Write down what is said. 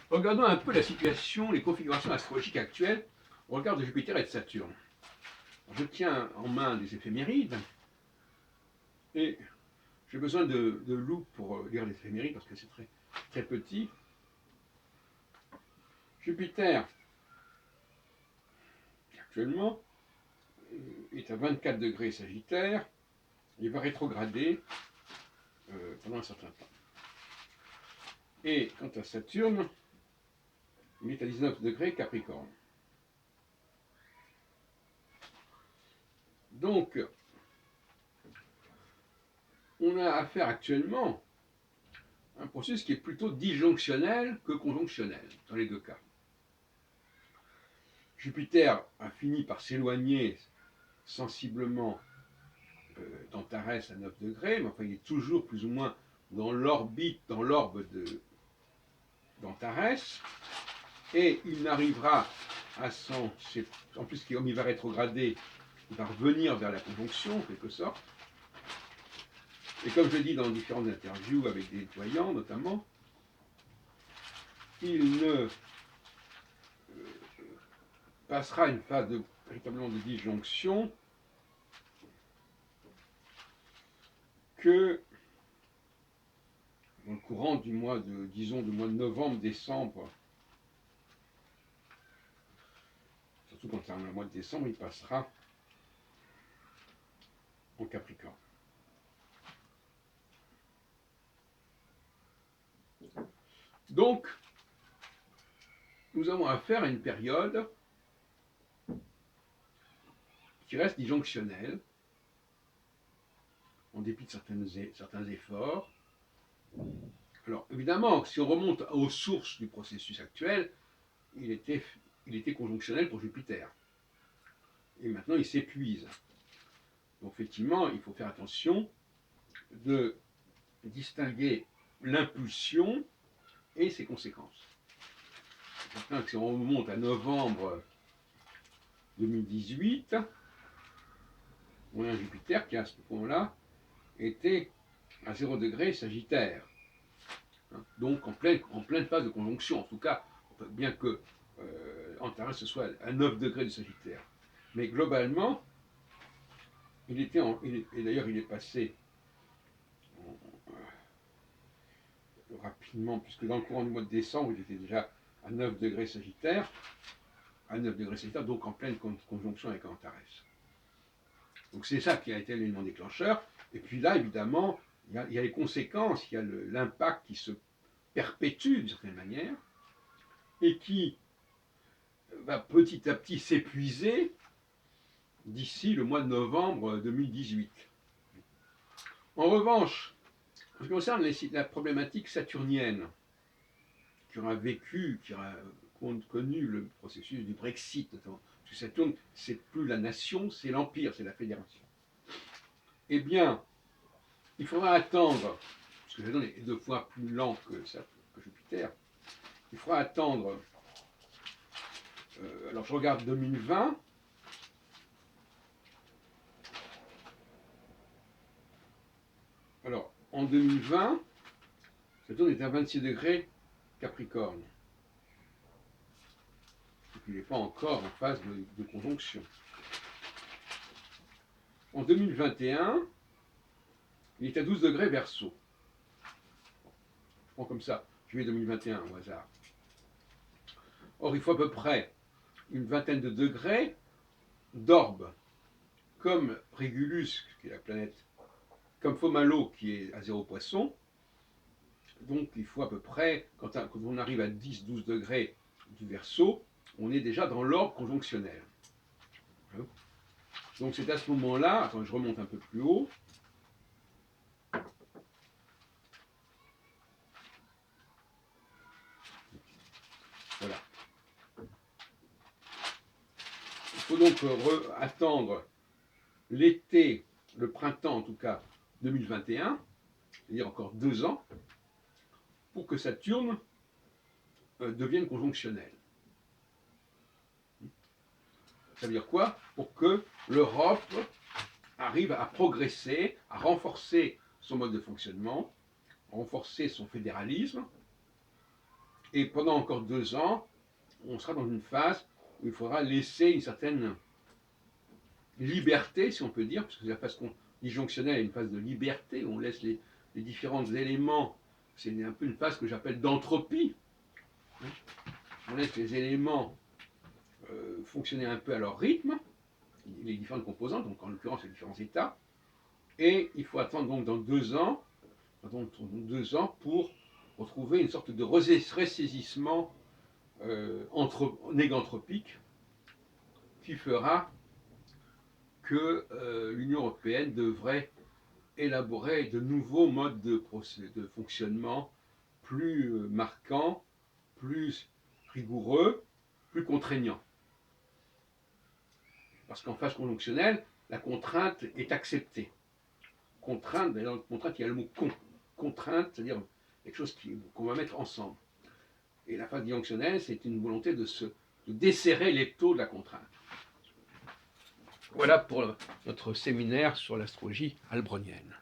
Regardons un peu la situation, les configurations astrologiques actuelles au regard de Jupiter et de Saturne. Je tiens en main des éphémérides et j'ai besoin de loupe pour lire les éphémérides parce que c'est très, très petit. Jupiter, actuellement, est à 24 degrés Sagittaire. Il va rétrograder pendant un certain temps. Et quant à Saturne, il est à 19 degrés Capricorne. Donc, on a affaire actuellement à un processus qui est plutôt disjonctionnel que conjonctionnel, dans les deux cas. Jupiter a fini par s'éloigner sensiblement d'Antares à 9 degrés, mais enfin il est toujours plus ou moins dans l'orbite, dans l'orbe d'Antares, et il n'arrivera à son... En plus, comme il va rétrograder, il va revenir vers la conjonction, en quelque sorte. Et comme je l'ai dit dans différentes interviews avec des voyants, notamment, il ne passera une phase véritablement de disjonction que dans le courant du mois de, disons, du mois de novembre, décembre, surtout quand c'est le mois de décembre, il passera en Capricorne. Donc, nous avons affaire à une période qui reste disjonctionnelle, en dépit de certains efforts. Alors, évidemment, si on remonte aux sources du processus actuel, il était conjonctionnel pour Jupiter. Et maintenant, il s'épuise. Donc, effectivement, il faut faire attention de distinguer l'impulsion et ses conséquences. C'est certain que si on remonte à novembre 2018, on a un Jupiter qui, à ce moment-là, était à 0 degré Sagittaire. Donc en pleine phase de conjonction, en tout cas, bien que Antares soit à 9 degrés de Sagittaire. Mais globalement, et d'ailleurs il est passé rapidement, puisque dans le courant du mois de décembre, il était déjà à 9 degrés Sagittaire, donc en pleine conjonction avec Antares. Donc c'est ça qui a été l'élément déclencheur. Et puis là, évidemment, il y a les conséquences, il y a l'impact qui se perpétue d'une certaine manière, et qui va petit à petit s'épuiser d'ici le mois de novembre 2018. En revanche, en ce qui concerne la problématique saturnienne, qui aura vécu, qui aura connu le processus du Brexit, notamment, parce que Saturne, c'est plus la nation, c'est l'empire, c'est la fédération. Eh bien, il faudra attendre, parce que Saturne est 2 fois plus lent que Jupiter, il faudra attendre, alors je regarde 2020, alors en 2020, Saturne est à 26 degrés Capricorne. Donc il n'est pas encore en phase de conjonction. En 2021, il est à 12 degrés Verseau. Je prends comme ça, juillet 2021 au hasard. Or, il faut à peu près une vingtaine de degrés d'orbe, comme Régulus, qui est la planète, comme Fomalhaut, qui est à 0 poisson. Donc, il faut à peu près, quand on arrive à 10-12 degrés du Verseau, on est déjà dans l'orbe conjonctionnel. Donc, c'est à ce moment-là, attends, je remonte un peu plus haut. Voilà. Il faut donc attendre l'été, le printemps en tout cas, 2021, c'est-à-dire encore 2 ans, pour que Saturne devienne conjonctionnel. Ça veut dire quoi? Pour que l'Europe arrive à progresser, à renforcer son mode de fonctionnement, à renforcer son fédéralisme, Et pendant encore 2 ans, on sera dans une phase où il faudra laisser une certaine liberté, si on peut dire, parce que la phase disjonctionnelle est une phase de liberté, où on laisse les différents éléments. C'est un peu une phase que j'appelle d'entropie. On laisse les éléments fonctionner un peu à leur rythme, les différentes composantes, donc en l'occurrence les différents états. Et il faut attendre donc dans 2 ans, pour retrouver une sorte de ressaisissement négantropique qui fera que l'Union européenne devrait élaborer de nouveaux modes de fonctionnement plus marquants, plus rigoureux, plus contraignants. Parce qu'en phase conjonctionnelle, la contrainte est acceptée. Contrainte, dans la contrainte, il y a le mot contrainte, c'est-à-dire quelque chose qu'on va mettre ensemble. Et la phase disjonctionnelle, c'est une volonté de desserrer l'étau de la contrainte. Voilà pour notre séminaire sur l'astrologie albronienne.